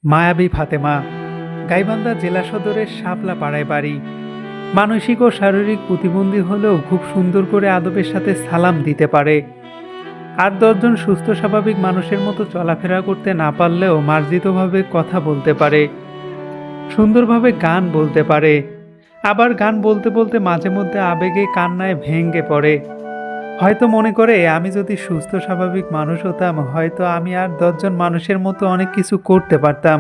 মায়াবী ফাতেমা গাইবান্ধা জেলা সদরের শাপলা পাড়ায় বাড়ি। মানসিক ও শারীরিক প্রতিবন্ধী হলেও খুব সুন্দর করে আদবের সাথে সালাম দিতে পারে। ৮-১০ জন সুস্থ স্বাভাবিক মানুষের মতো চলাফেরা করতে না পারলেও মার্জিতভাবে কথা বলতে পারে, সুন্দরভাবে গান বলতে পারে। আবার গান বলতে বলতে মাঝে মধ্যে আবেগে কান্নায় ভেঙে পড়ে। হয়তো মনে করে আমি যদি সুস্থ স্বাভাবিক মানুষ হতাম, হয়তো আমি আর ১০ জন মানুষের মতো অনেক কিছু করতে পারতাম।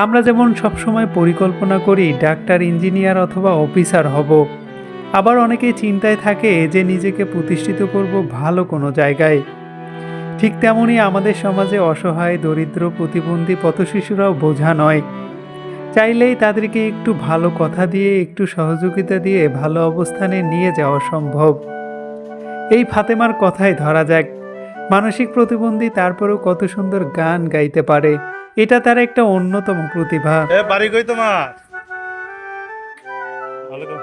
আমরা যেমন সবসময় পরিকল্পনা করি ডাক্তার, ইঞ্জিনিয়ার অথবা অফিসার হব, আবার অনেকেই চিন্তায় থাকে যে নিজেকে প্রতিষ্ঠিত করব ভালো কোনো জায়গায়। ঠিক তেমনই আমাদের সমাজে অসহায়, দরিদ্র, প্রতিবন্ধী পথশিশুরাও বোঝা নয়। চাইলেই তাদেরকে একটু ভালো কথা দিয়ে, একটু সহযোগিতা দিয়ে ভালো অবস্থানে নিয়ে যাওয়া সম্ভব। এই ফাতেমার কথাই ধরা যাক। মানসিক প্রতিবন্ধী, তারপরেও কত সুন্দর গান গাইতে পারে। এটা তার একটা অন্যতম প্রতিভা। বাড়ি কই তোমার? ওয়ালাইকুম।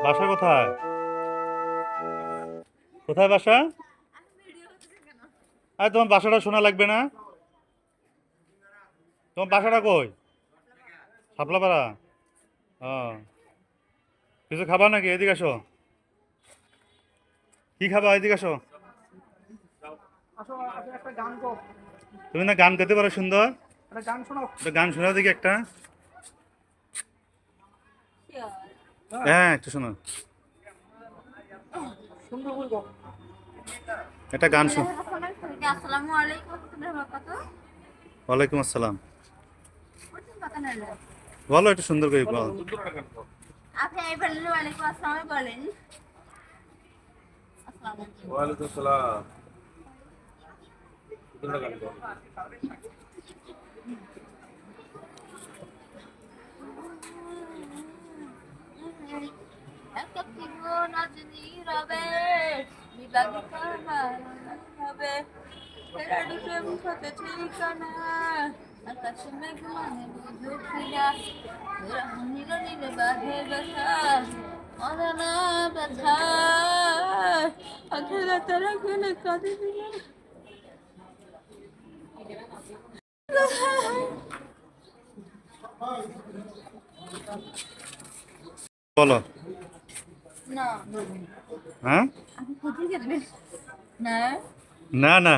বাসা কোথায়? কোথায় বাসা? আরে তোমার বাসাটা শোনা লাগবে না? তোমার বাসাটা কই? শাপলাপাড়া। ও, কিছু খাবা নাকি? এদিকে আসো। কি খাবা? এদিকে আসো। তুমি না গান গাইতে পারো সুন্দর? একটা গান শোনাও দেখি একটা। হ্যাঁ, একটু শোনো। একটা গান শোন। আসসালামু আলাইকুম ওয়া বারাকাতুহু। ওয়ালাইকুম আসসালাম। কোন কথা না? বলো একটু সুন্দর করে বলো। আপনি এই বললেন ওয়ালাইকুম আসসালাম বলেন। আসসালামু আলাইকুম। ওয়ালাইকুম আসসালাম। একটা জীবন আজ নীরবে বিভাগ হবে ফেরার মুখতে ঠিকানা আকাশে মেঘ মানে বুঝো কিনা নীল নীল বাঁধে ব্যথা অজানা ব্যথা অধরা তারা গুনে কাঁদে দিলে বলো। না হ্যাঁ? আপনি কোথায় গেলেন না না না।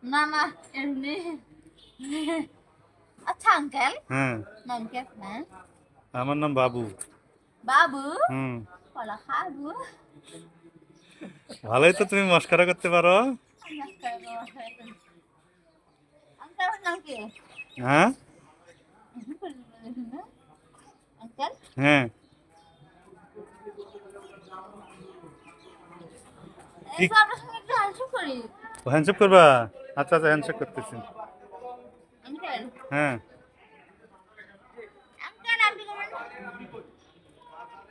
না না এমনি আচ্ছা আঙ্কেল হ্যাঁ, নাম কি আপনার আমার নাম বাবু। বাবু হুম, বলা খাবু ভালোই তো, তুমি মস্করা করতে পারো। আঙ্কেল নাম কি হ্যাঁ আঙ্কেল হ্যাঁ। এই তো আপনার সঙ্গে একটু হাসু করি হ্যান্ডশেক করবা? আচ্ছা আচ্ছা, হ্যান্ডশেক করতেছি। আঙ্কেল হ্যাঁ, আঙ্কেল আপনি কেমন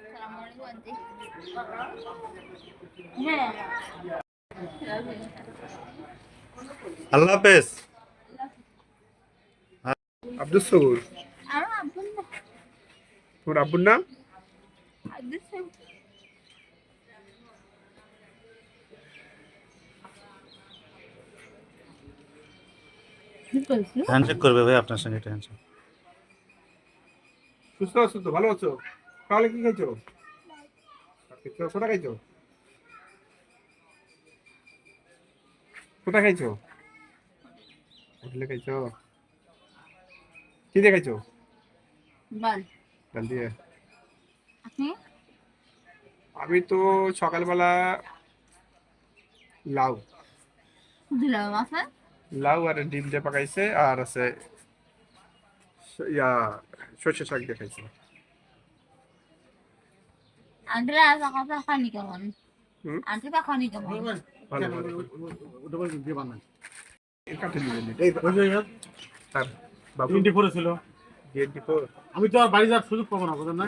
আসসালামু আলাইকুম আন্টি হ্যাঁ আল্লাহ হাফেজ। আব্দুল সবুর। আর আব্বুল না তোমার আব্বুর নাম? আব্দুল সাহেব কি বলছো হ্যান্ডশেক করবে ভাই আপনার সঙ্গে, এটা হ্যান্ডশেক। সুস্থ আছো তো? ভালো আছো? তাহলে কি খাইছো? কোথায় খাইছো? কোথায় খাইছো? হোটেলে খাইছো? কি দিয়ে খাইছো? বল ডাল দিয়ে। আপনি আমি তো সকালবেলা লাউ দিলাম আছে লাউ আর ডিম দিয়ে পাকাইছে, আর আছে ইয়া সর্ষে শাক দিয়ে খাইছে। আন্টি আজ কথা খানি কেমন হুম, আন্টি তা খানি কেমন ভালো ভালো। এর কাটে দিবেন তার বাবু 24 ছিল। 24। আমি তো আর বাড়ি যাওয়ার সুযোগ পাবো না, বুঝলেন না?